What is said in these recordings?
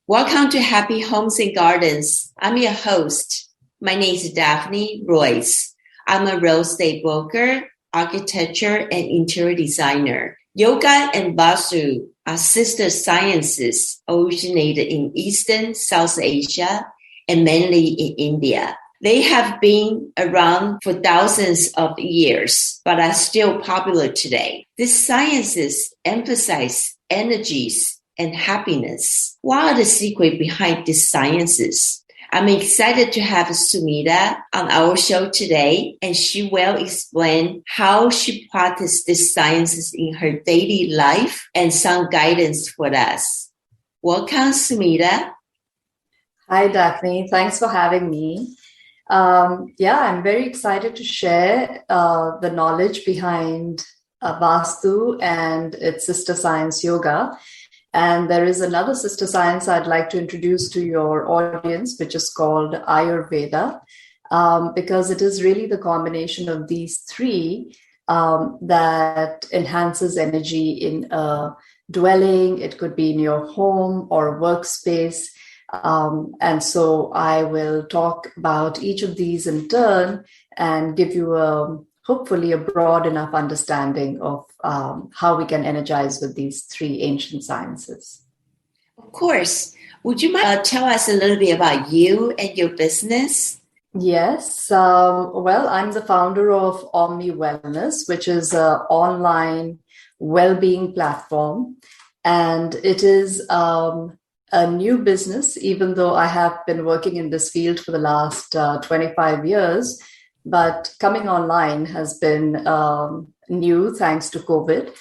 Welcome to Happy Homes and Gardens. I'm your host. My name is Daphne Royse. I'm a real estate broker, architecture, and interior designer. Yoga and Vastu are sister sciences originated in Eastern South Asia and mainly in India. They have been around for thousands of years, but are still popular today. These sciences emphasize energies and happiness. What are the secrets behind these sciences? I'm excited to have Sumita on our show today, and she will explain how she practices these sciences in her daily life and some guidance for us. Welcome, Sumita. Hi, Daphne. Thanks for having me. I'm very excited to share the knowledge behind Vastu and its sister science, yoga. And there is another sister science I'd like to introduce to your audience, which is called Ayurveda, because it is really the combination of these three that enhances energy in a dwelling. It could be in your home or workspace. And so I will talk about each of these in turn and give you hopefully a broad enough understanding of how we can energize with these three ancient sciences. Of course. Would you mind tell us a little bit about you and your business? Yes. Well, I'm the founder of Omni Wellness, which is an online well-being platform. And it is a new business, even though I have been working in this field for the last 25 years. But coming online has been new thanks to COVID.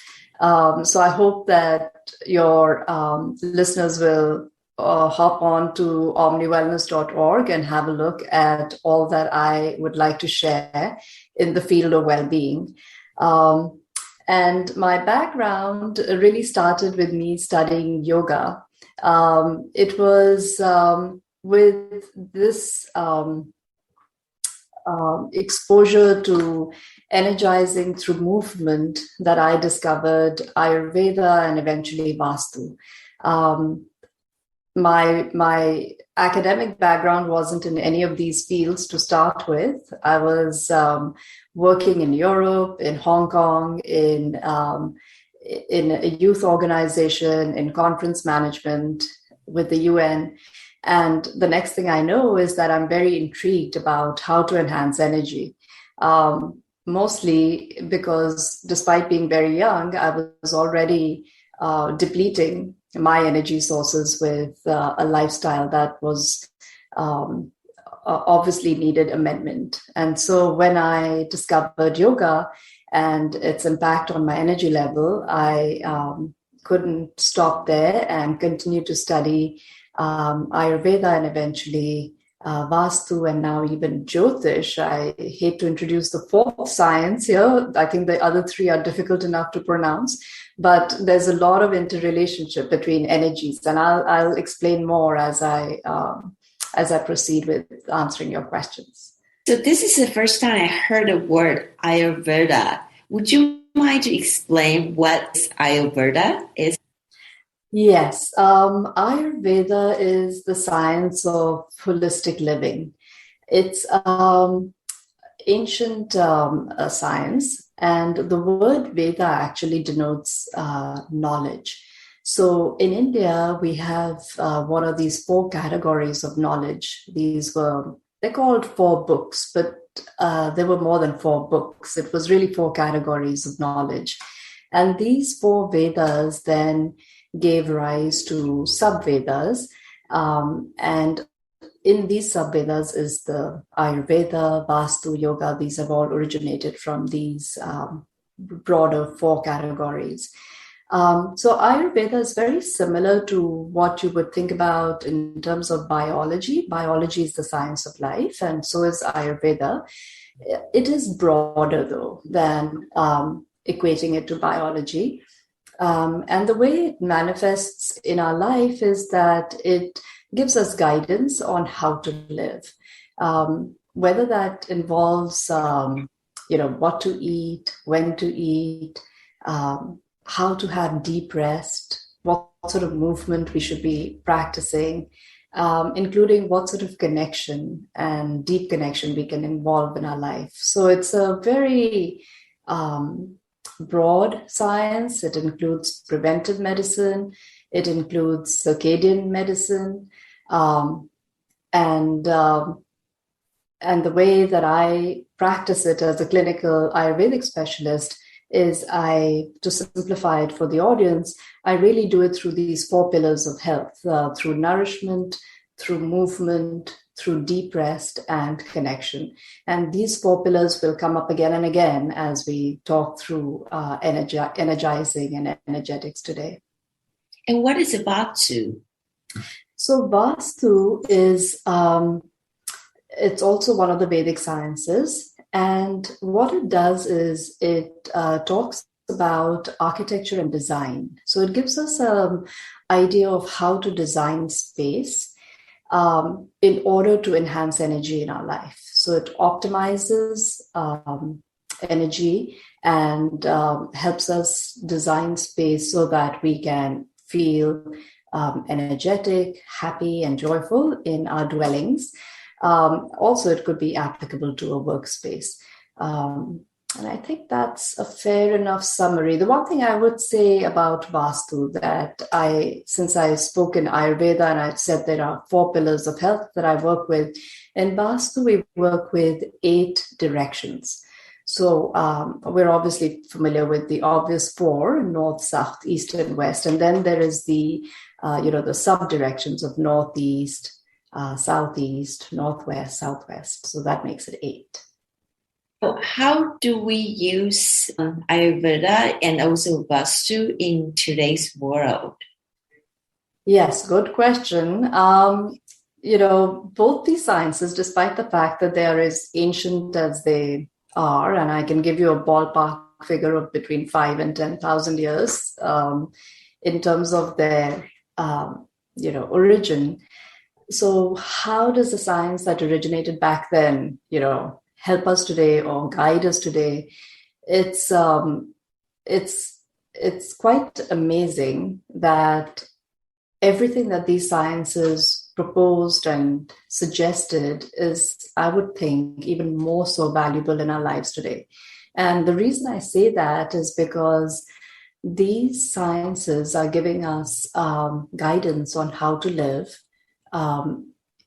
So I hope that your listeners will hop on to omniwellness.org and have a look at all that I would like to share in the field of well-being. And my background really started with me studying yoga. It was with this exposure to energizing through movement that I discovered Ayurveda and eventually Vastu. My academic background wasn't in any of these fields to start with. I was working in Europe, in Hong Kong, in a youth organization, in conference management with the UN. And the next thing I know is that I'm very intrigued about how to enhance energy, mostly because despite being very young, I was already depleting my energy sources with a lifestyle that was obviously needed amendment. And so when I discovered yoga and its impact on my energy level, I couldn't stop there and continue to study Ayurveda and eventually Vastu and now even Jyotish. I hate to introduce the fourth science here. I think the other three are difficult enough to pronounce, but there's a lot of interrelationship between energies, and I'll explain more as I proceed with answering your questions. So this is the first time I heard the word Ayurveda. Would you mind to explain what Ayurveda is? Yes, Ayurveda is the science of holistic living. It's ancient science, and the word Veda actually denotes knowledge. So in India, we have one of these four categories of knowledge. They're called four books, but there were more than four books. It was really four categories of knowledge. And these four Vedas then gave rise to sub-Vedas. And in these sub-Vedas is the Ayurveda, Vastu, Yoga. These have all originated from these broader four categories. So Ayurveda is very similar to what you would think about in terms of biology. Biology is the science of life, and so is Ayurveda. It is broader, though, than equating it to biology. And the way it manifests in our life is that it gives us guidance on how to live, whether that involves, what to eat, when to eat, how to have deep rest, what sort of movement we should be practicing, including what sort of connection and deep connection we can involve in our life. So it's a very broad science. It includes preventive medicine, it includes circadian medicine, and the way that I practice it as a clinical Ayurvedic specialist is to simplify it for the audience, I really do it through these 4 pillars of health, through nourishment, through movement, through deep rest and connection. And these 4 pillars will come up again and again as we talk through energizing and energetics today. And what is Vastu? So Vastu is, it's also one of the Vedic sciences. And what it does is it talks about architecture and design. So it gives us an idea of how to design space in order to enhance energy in our life. So it optimizes energy and helps us design space so that we can feel energetic, happy, and joyful in our dwellings. Also, it could be applicable to a workspace. And I think that's a fair enough summary. The one thing I would say about Vastu that since I spoke in Ayurveda and I said there are 4 pillars of health that I work with, in Vastu we work with 8 directions. So we're obviously familiar with the obvious 4, north, south, east, and west. And then there is the sub-directions of northeast, southeast, northwest, southwest. So that makes it 8. So how do we use Ayurveda and also Vastu in today's world? Yes, good question. Both these sciences, despite the fact that they are as ancient as they are, and I can give you a ballpark figure of between 5 and 10,000 years in terms of their, origin. So how does the science that originated back then, help us today or guide us today? It's quite amazing that everything that these sciences proposed and suggested is, I would think, even more so valuable in our lives today. And the reason I say that is because these sciences are giving us guidance on how to live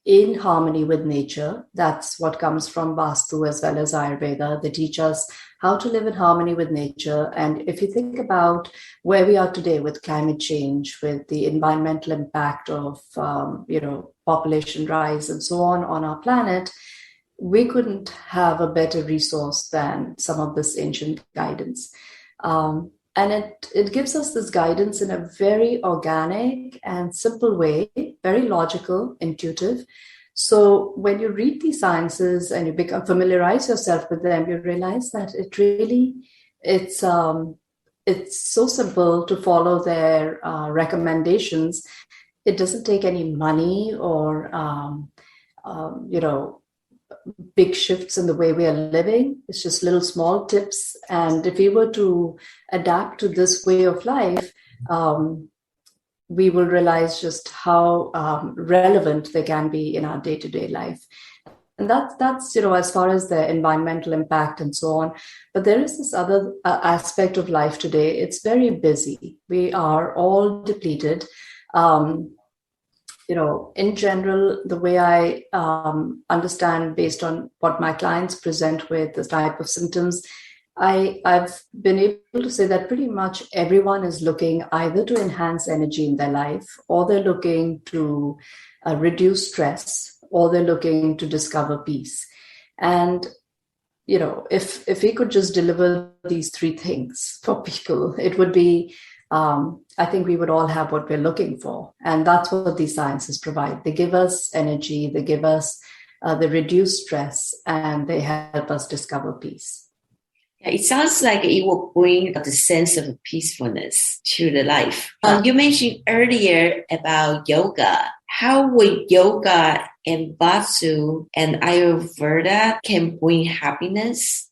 in harmony with nature. That's what comes from Vastu as well as Ayurveda. They teach us how to live in harmony with nature. And if you think about where we are today with climate change, with the environmental impact of, population rise and so on our planet, we couldn't have a better resource than some of this ancient guidance. And it gives us this guidance in a very organic and simple way, very logical, intuitive. So when you read these sciences and you familiarize yourself with them, you realize that it's so simple to follow their recommendations. It doesn't take any money or, big shifts in the way we are living. It's just little small tips. And if we were to adapt to this way of life, we will realize just how relevant they can be in our day-to-day life. And that's as far as the environmental impact and so on. But there is this other aspect of life today. It's very busy. We are all depleted. In general, the way I understand based on what my clients present with, the type of symptoms, I've been able to say that pretty much everyone is looking either to enhance energy in their life, or they're looking to reduce stress, or they're looking to discover peace. And, if we could just deliver these 3 things for people, it would be I think we would all have what we're looking for. And that's what these sciences provide. They give us energy, they give us, they reduce stress, and they help us discover peace. Yeah, it sounds like it will bring the sense of peacefulness to the life. You mentioned earlier about yoga. How would yoga and Vastu and Ayurveda can bring happiness?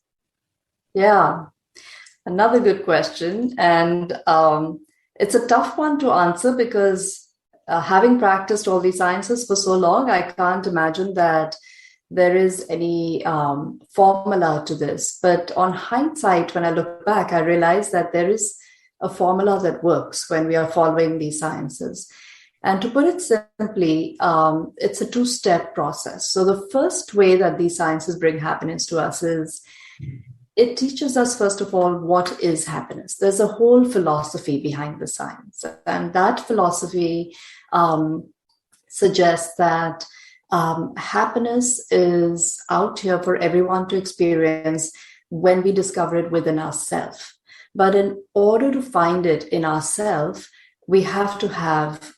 Yeah. Another good question. And it's a tough one to answer because having practiced all these sciences for so long, I can't imagine that there is any formula to this. But on hindsight, when I look back, I realize that there is a formula that works when we are following these sciences. And to put it simply, it's a two-step process. So the first way that these sciences bring happiness to us is it teaches us, first of all, what is happiness. There's a whole philosophy behind the science. And that philosophy suggests that happiness is out here for everyone to experience when we discover it within ourselves. But in order to find it in ourselves, we have to have,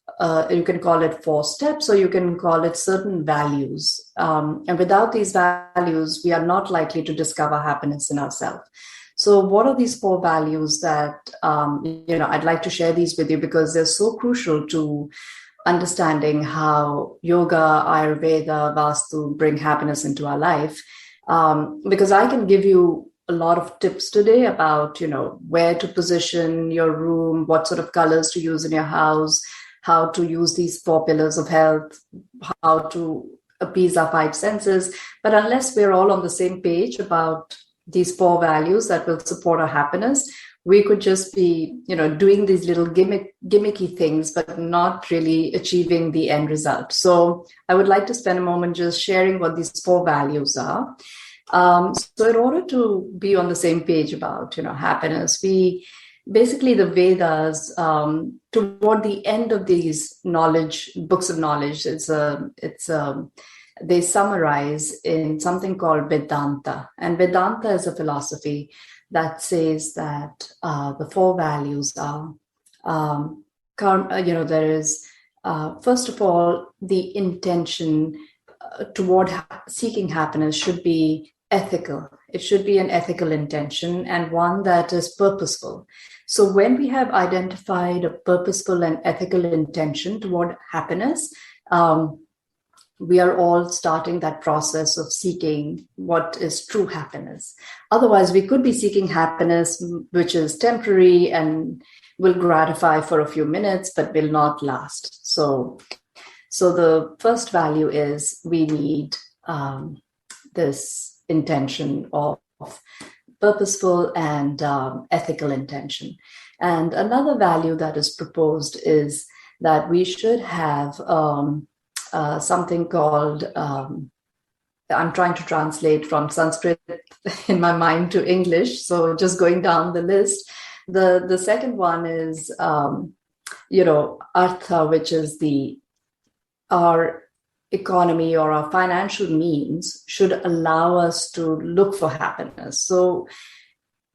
you can call it 4 steps, or you can call it certain values. And without these values, we are not likely to discover happiness in ourselves. So what are these 4 values that, I'd like to share these with you because they're so crucial to understanding how yoga, Ayurveda, Vastu bring happiness into our life. Because I can give you a lot of tips today about, where to position your room, what sort of colors to use in your house, how to use these 4 pillars of health, how to appease our 5 senses. But unless we're all on the same page about these 4 values that will support our happiness, we could just be, doing these little gimmicky things, but not really achieving the end result. So I would like to spend a moment just sharing what these 4 values are. So in order to be on the same page about, happiness, basically the Vedas, toward the end of these books of knowledge, they summarize in something called Vedanta. And Vedanta is a philosophy that says that the 4 values are, there is, first of all, the intention toward seeking happiness should be ethical. It should be an ethical intention and one that is purposeful. So when we have identified a purposeful and ethical intention toward happiness, we are all starting that process of seeking what is true happiness. Otherwise, we could be seeking happiness, which is temporary and will gratify for a few minutes, but will not last. So the first value is we need this intention of purposeful and ethical intention. And another value that is proposed is that we should have something called, I'm trying to translate from Sanskrit in my mind to English. So just going down the list, the second one is, artha, which is our economy or our financial means should allow us to look for happiness. So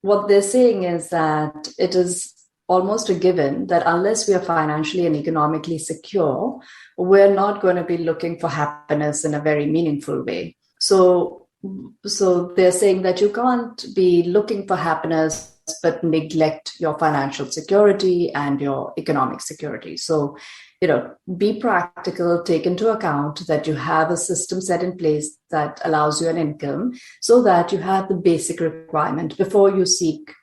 what they're saying is that it is almost a given that unless we are financially and economically secure, we're not going to be looking for happiness in a very meaningful way. So they're saying that you can't be looking for happiness but neglect your financial security and your economic security. So, be practical, take into account that you have a system set in place that allows you an income so that you have the basic requirement before you seek,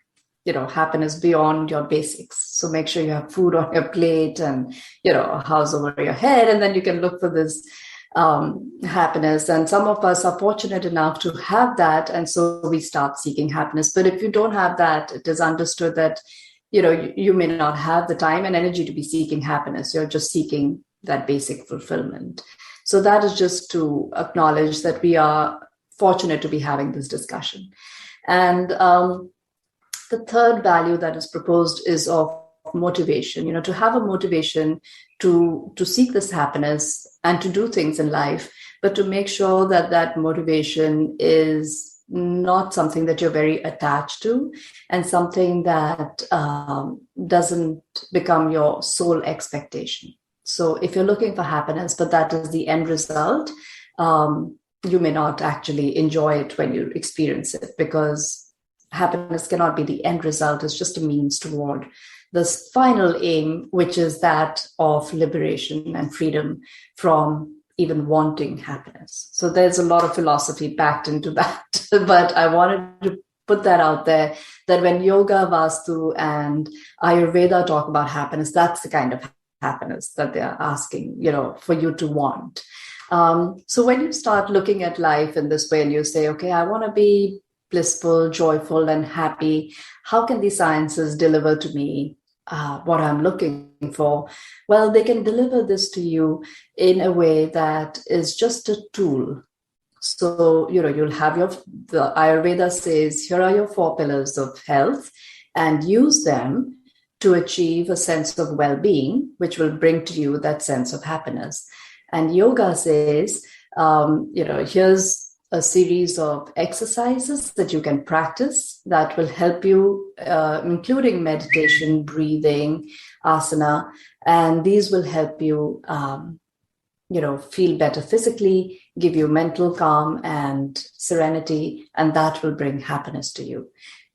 happiness beyond your basics. So make sure you have food on your plate and, a house over your head, and then you can look for this happiness. And some of us are fortunate enough to have that. And so we start seeking happiness. But if you don't have that, it is understood that, you may not have the time and energy to be seeking happiness. You're just seeking that basic fulfillment. So that is just to acknowledge that we are fortunate to be having this discussion. And the third value that is proposed is of motivation, to have a motivation to seek this happiness and to do things in life, but to make sure that that motivation is not something that you're very attached to and something that doesn't become your sole expectation. So if you're looking for happiness, but that is the end result, you may not actually enjoy it when you experience it, because happiness cannot be the end result. It's just a means toward this final aim, which is that of liberation and freedom from even wanting happiness. So there's a lot of philosophy packed into that, but I wanted to put that out there, that when yoga, Vastu, and Ayurveda talk about happiness, that's the kind of happiness that they're asking, for you to want. So when you start looking at life in this way and you say, okay, I want to be blissful, joyful, and happy, how can these sciences deliver to me what I'm looking for? Well, they can deliver this to you in a way that is just a tool. So, you'll have the Ayurveda says, here are your 4 pillars of health, and use them to achieve a sense of well-being, which will bring to you that sense of happiness. And yoga says, here's a series of exercises that you can practice that will help you, including meditation, breathing, asana, and these will help you, feel better physically, give you mental calm and serenity, and that will bring happiness to you.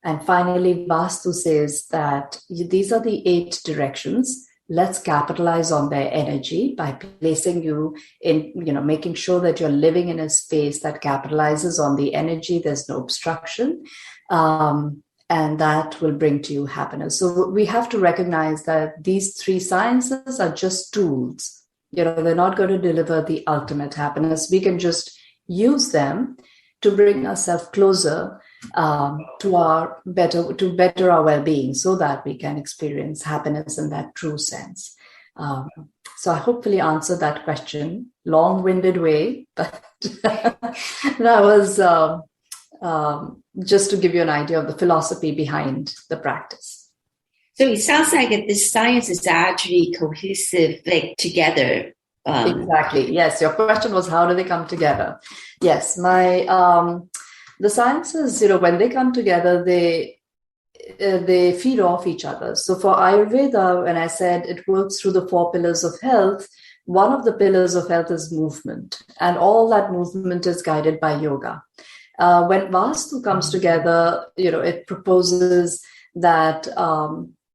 And finally, Vastu says that these are the 8 directions. Let's capitalize on their energy by placing you in, making sure that you're living in a space that capitalizes on the energy. There's no obstruction. And that will bring to you happiness. So we have to recognize that these 3 sciences are just tools. They're not going to deliver the ultimate happiness. We can just use them to bring ourselves closer to better our well-being, so that we can experience happiness in that true sense. So I hopefully answered that question, long-winded way, but that was just to give you an idea of the philosophy behind the practice. So it sounds like this science is actually cohesive, together. Exactly. Yes. Your question was, how do they come together? Yes. The sciences, when they come together, they feed off each other. So for Ayurveda, when I said it works through the 4 pillars of health, one of the pillars of health is movement, and all that movement is guided by yoga. When Vastu comes together, it proposes that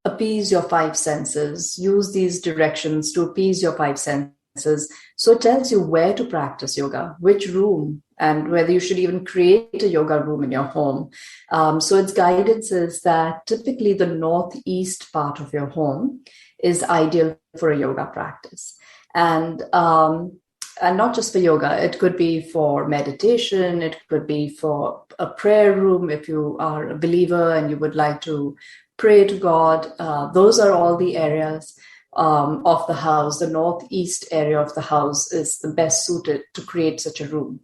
appease your 5 senses, use these directions to appease your 5 senses. So it tells you where to practice yoga, which room, and whether you should even create a yoga room in your home. So its guidance is that typically the northeast part of your home is ideal for a yoga practice. And not just for yoga, it could be for meditation, it could be for a prayer room if you are a believer and you would like to pray to God. Those are all the areas of the house. The northeast area of the house is the best suited to create such a room.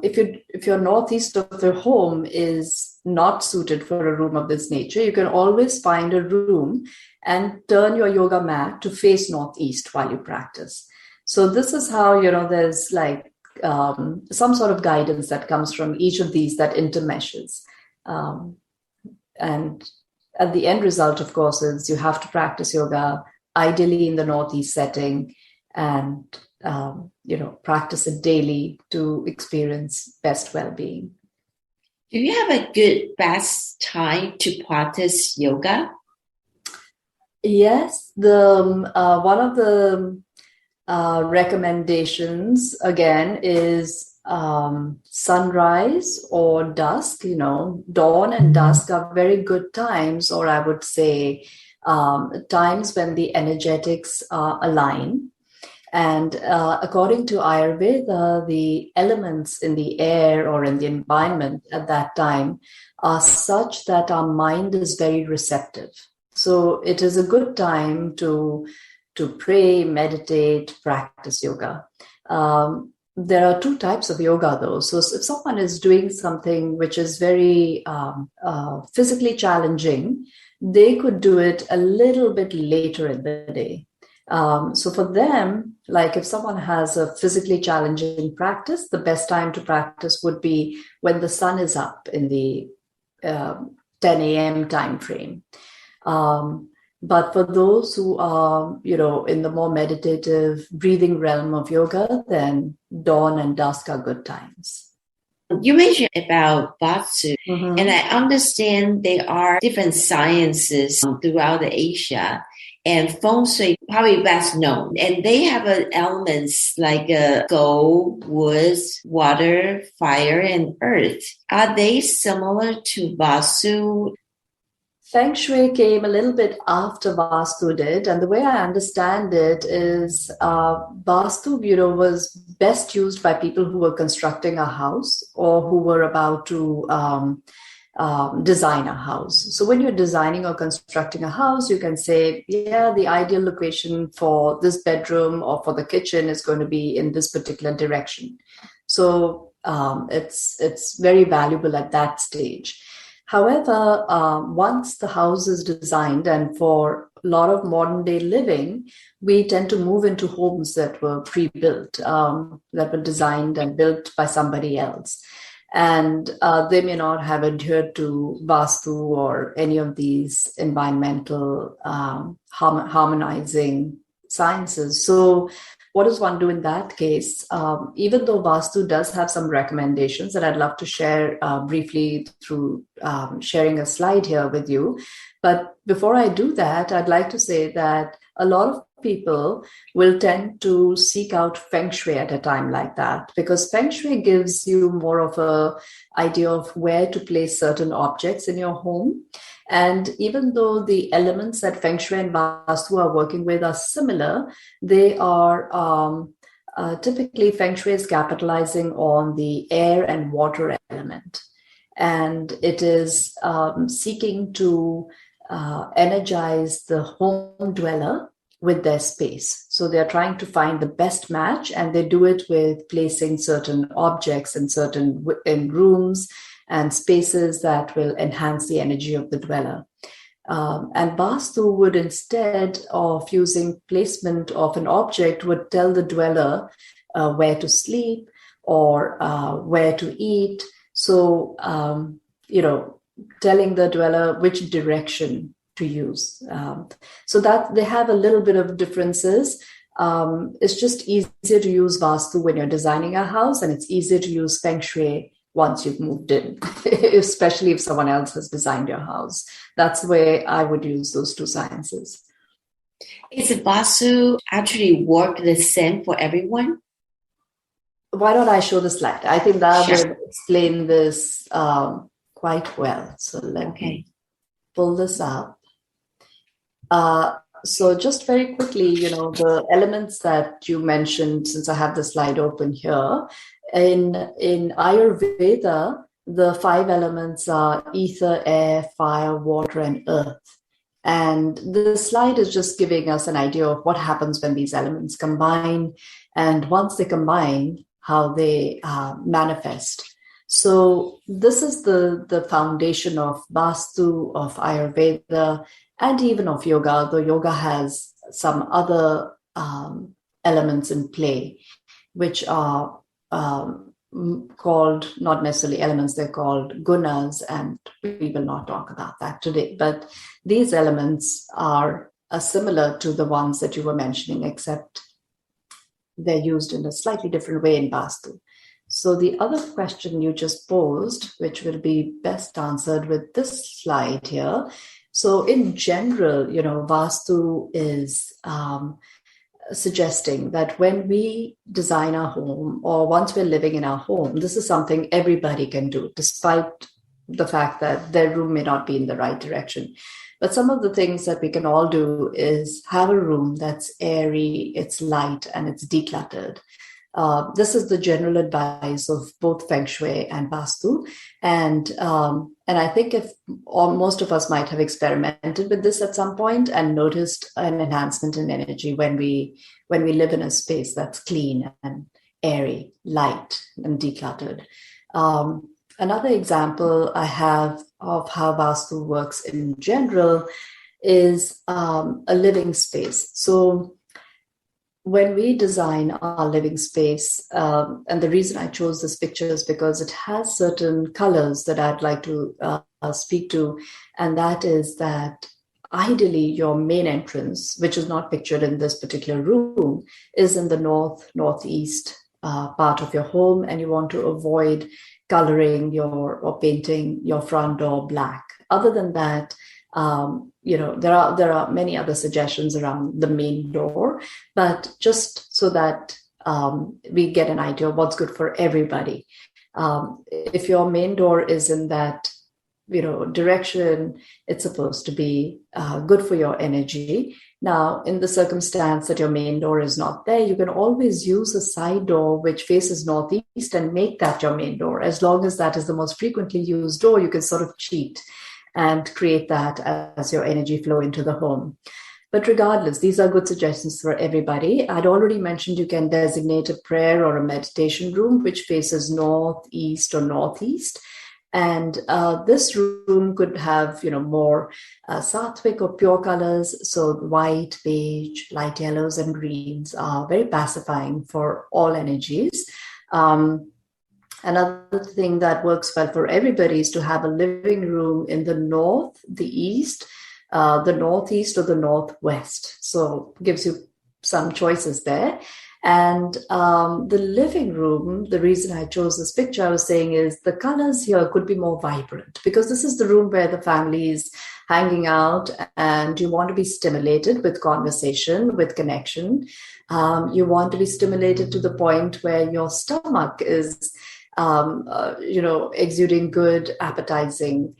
If your northeast of your home is not suited for a room of this nature, you can always find a room and turn your yoga mat to face northeast while you practice. So this is how, there's some sort of guidance that comes from each of these that intermeshes. And at the end result, of course, is you have to practice yoga ideally in the northeast setting and, practice it daily to experience best well-being. Do you have a good best time to practice yoga? Yes, one of the recommendations again is sunrise or dusk. Dawn and dusk are very good times, or I would say times when the energetics align. And according to Ayurveda, the elements in the air or in the environment at that time are such that our mind is very receptive. So it is a good time to pray, meditate, practice yoga. There are 2 types of yoga, though. So if someone is doing something which is very physically challenging, they could do it a little bit later in the day. So for them, like if someone has a physically challenging practice, the best time to practice would be when the sun is up in the 10 a.m. time frame. But for those who are, in the more meditative breathing realm of yoga, then dawn and dusk are good times. You mentioned about Vastu, and I understand there are different sciences throughout Asia. and feng shui probably best known. And they have elements like gold, wood, water, fire, and earth. Are they similar to Vastu? Feng Shui came a little bit after Vastu did, and the way I understand it is Vastu, was best used by people who were constructing a house or who were about to design a house. So when you're designing or constructing a house, you can say, yeah, the ideal location for this bedroom or for the kitchen is going to be in this particular direction. So it's very valuable at that stage. However, once the house is designed, and for a lot of modern day living, we tend to move into homes that were pre-built, that were designed and built by somebody else. And they may not have adhered to Vastu or any of these environmental harmonizing sciences. So what does one do in that case? Even though Vastu does have some recommendations that I'd love to share briefly through sharing a slide here with you. But before I do that, I'd like to say that a lot of people will tend to seek out Feng Shui at a time like that, because Feng Shui gives you more of a idea of where to place certain objects in your home. And even though the elements that Feng Shui and Vastu are working with are similar, they are typically Feng Shui is capitalizing on the air and water element. And it is seeking to energize the home dweller with their space. So they're trying to find the best match, and they do it with placing certain objects in rooms and spaces that will enhance the energy of the dweller. And Vastu would, instead of using placement of an object, would tell the dweller where to sleep or where to eat. So, telling the dweller which direction to use. So that they have a little bit of differences. It's just easier to use Vastu when you're designing a house, and it's easier to use Feng Shui once you've moved in, especially if someone else has designed your house. That's the way I would use those two sciences. Is Vastu actually work the same for everyone? Why don't I show the slide? I think that will explain this quite well. So let me pull this up. So just very quickly, the elements that you mentioned, since I have the slide open here, in Ayurveda, the 5 elements are ether, air, fire, water, and earth. And the slide is just giving us an idea of what happens when these elements combine, and once they combine, how they manifest. So this is the foundation of Vastu, of Ayurveda, and even of yoga, though yoga has some other elements in play, which are called, not necessarily elements, they're called gunas, and we will not talk about that today. But these elements are similar to the ones that you were mentioning, except they're used in a slightly different way in Vastu. So the other question you just posed, which will be best answered with this slide here. So in general, Vastu is suggesting that when we design our home, or once we're living in our home, this is something everybody can do, despite the fact that their room may not be in the right direction. But some of the things that we can all do is have a room that's airy, it's light, and it's decluttered. This is the general advice of both Feng Shui and Vastu. And I think most of us might have experimented with this at some point and noticed an enhancement in energy when we live in a space that's clean and airy, light, and decluttered. Another example I have of how Vastu works in general is a living space. So when we design our living space, and the reason I chose this picture is because it has certain colors that I'd like to speak to, and that is that ideally your main entrance, which is not pictured in this particular room, is in the northeast part of your home, and you want to avoid coloring or painting your front door black. Other than that, There are many other suggestions around the main door, but just so that we get an idea of what's good for everybody. If your main door is in that direction, it's supposed to be good for your energy. Now, in the circumstance that your main door is not there, you can always use a side door which faces northeast and make that your main door. As long as that is the most frequently used door, you can sort of cheat and create that as your energy flow into the home. But regardless, these are good suggestions for everybody. I'd already mentioned you can designate a prayer or a meditation room which faces north, east, or northeast. And this room could have, more sattvic or pure colors. So white, beige, light yellows, and greens are very pacifying for all energies. Another thing that works well for everybody is to have a living room in the north, the east, the northeast, or the northwest. So gives you some choices there. And the living room, the reason I chose this picture, I was saying, is the colors here could be more vibrant because this is the room where the family is hanging out and you want to be stimulated with conversation, with connection. You want to be stimulated to the point where your stomach is, exuding good, appetizing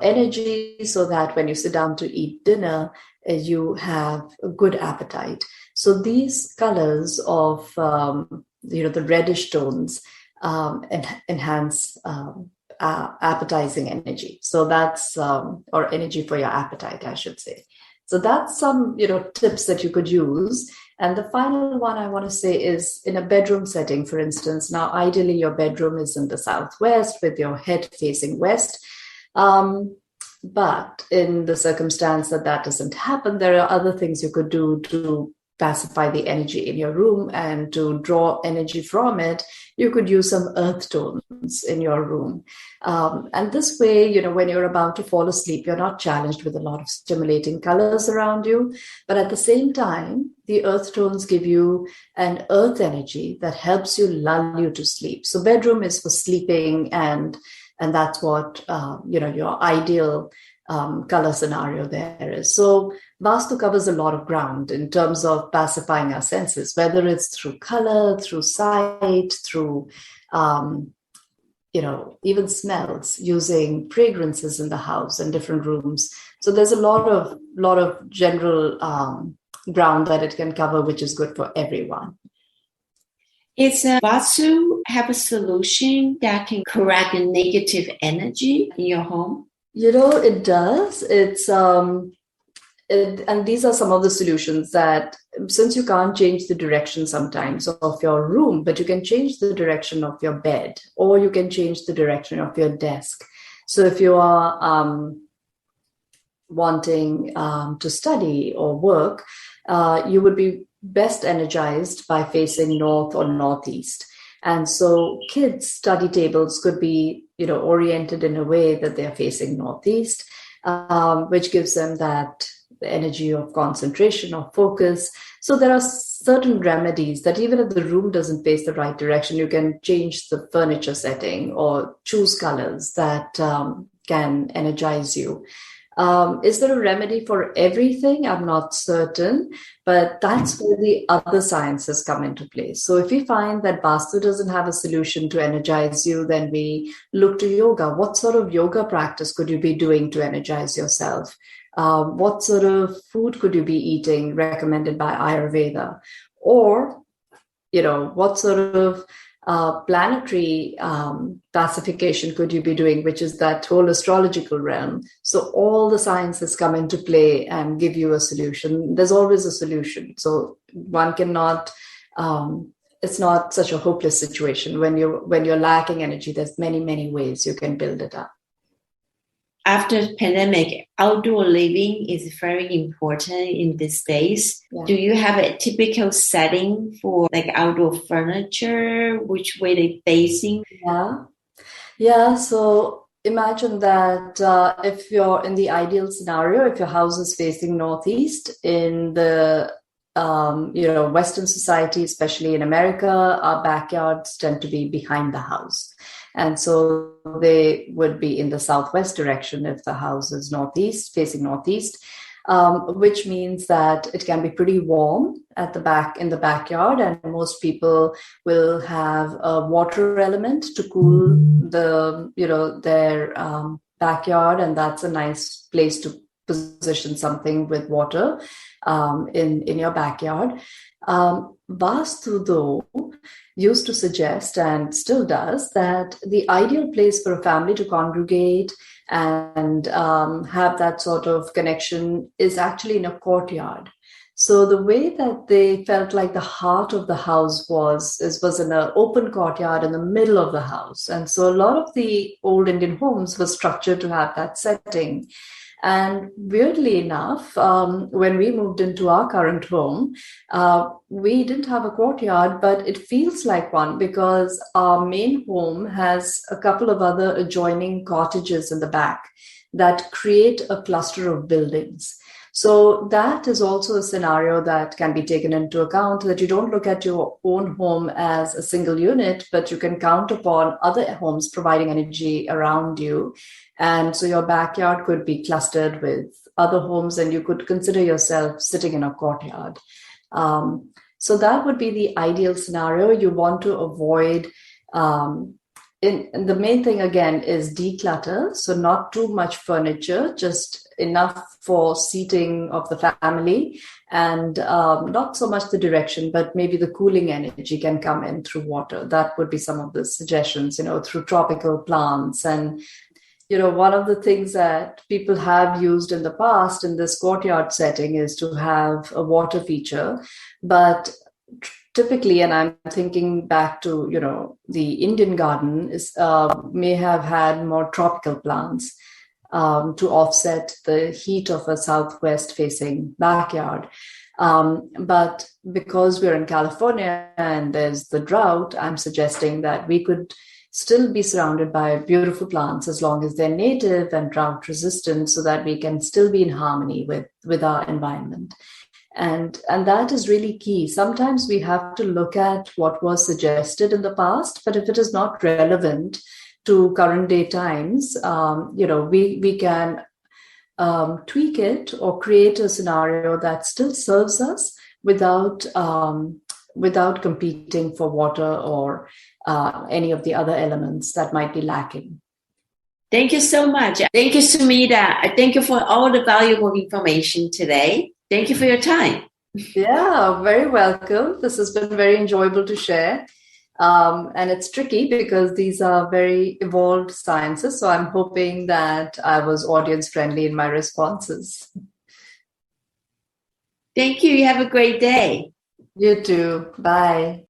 energy so that when you sit down to eat dinner, you have a good appetite. So these colors of, the reddish tones enhance appetizing energy. So that's, or energy for your appetite, I should say. So that's some, tips that you could use. And the final one I want to say is in a bedroom setting, for instance. Now, ideally, your bedroom is in the southwest with your head facing west. But in the circumstance that doesn't happen, there are other things you could do to pacify the energy in your room and to draw energy from it. You could use some earth tones in your room. And this way, when you're about to fall asleep, you're not challenged with a lot of stimulating colors around you. But at the same time, the earth tones give you an earth energy that helps you lull you to sleep. So bedroom is for sleeping, and that's what, your ideal color scenario there is. So Vastu covers a lot of ground in terms of pacifying our senses, whether it's through color, through sight, through, even smells, using fragrances in the house and different rooms. So there's a lot of general ground that it can cover, which is good for everyone. Is Vastu have a solution that can correct the negative energy in your home? It does. It's and these are some of the solutions that, since you can't change the direction sometimes of your room, but you can change the direction of your bed, or you can change the direction of your desk. So if you are wanting to study or work, you would be best energized by facing north or northeast. And so kids' study tables could be, oriented in a way that they're facing northeast, which gives them that energy of concentration or focus. So there are certain remedies that even if the room doesn't face the right direction, you can change the furniture setting or choose colors that can energize you. Is there a remedy for everything? I'm not certain, but that's where the other sciences come into play. So if we find that Vastu doesn't have a solution to energize you, then we look to yoga. What sort of yoga practice could you be doing to energize yourself? What sort of food could you be eating recommended by Ayurveda? Or, what sort of planetary pacification could you be doing, which is that whole astrological realm. So all the sciences come into play and give you a solution. There's always a solution. So one cannot, it's not such a hopeless situation. When you're lacking energy, there's many, many ways you can build it up. After the pandemic, outdoor living is very important in these days. Yeah. Do you have a typical setting for like outdoor furniture? Which way they facing? Yeah. So imagine that if you're in the ideal scenario, if your house is facing northeast in the Western society, especially in America, our backyards tend to be behind the house. And so they would be in the southwest direction if the house is northeast, facing northeast, which means that it can be pretty warm at the back in the backyard, and most people will have a water element to cool their backyard, and that's a nice place to position something with water in your backyard. Vastu, though, used to suggest, and still does, that the ideal place for a family to congregate and have that sort of connection is actually in a courtyard. So the way that they felt like the heart of the house was in an open courtyard in the middle of the house. And so a lot of the old Indian homes were structured to have that setting. And weirdly enough, when we moved into our current home, we didn't have a courtyard, but it feels like one because our main home has a couple of other adjoining cottages in the back that create a cluster of buildings. So that is also a scenario that can be taken into account, that you don't look at your own home as a single unit, but you can count upon other homes providing energy around you. And so your backyard could be clustered with other homes, and you could consider yourself sitting in a courtyard. So that would be the ideal scenario. You want to avoid and the main thing, again, is declutter. So not too much furniture, just enough for seating of the family, and not so much the direction, but maybe the cooling energy can come in through water. That would be some of the suggestions, through tropical plants. And, one of the things that people have used in the past in this courtyard setting is to have a water feature. But typically, and I'm thinking back to, the Indian garden may have had more tropical plants to offset the heat of a southwest facing backyard. But because we're in California and there's the drought, I'm suggesting that we could still be surrounded by beautiful plants as long as they're native and drought resistant, so that we can still be in harmony with our environment. And that is really key. Sometimes we have to look at what was suggested in the past, but if it is not relevant to current day times, we can tweak it or create a scenario that still serves us without competing for water or any of the other elements that might be lacking. Thank you so much. Thank you, Sumita. Thank you for all the valuable information today. Thank you for your time. Yeah, very welcome. This has been very enjoyable to share. And it's tricky because these are very evolved sciences. So I'm hoping that I was audience friendly in my responses. Thank you. You have a great day. You too. Bye.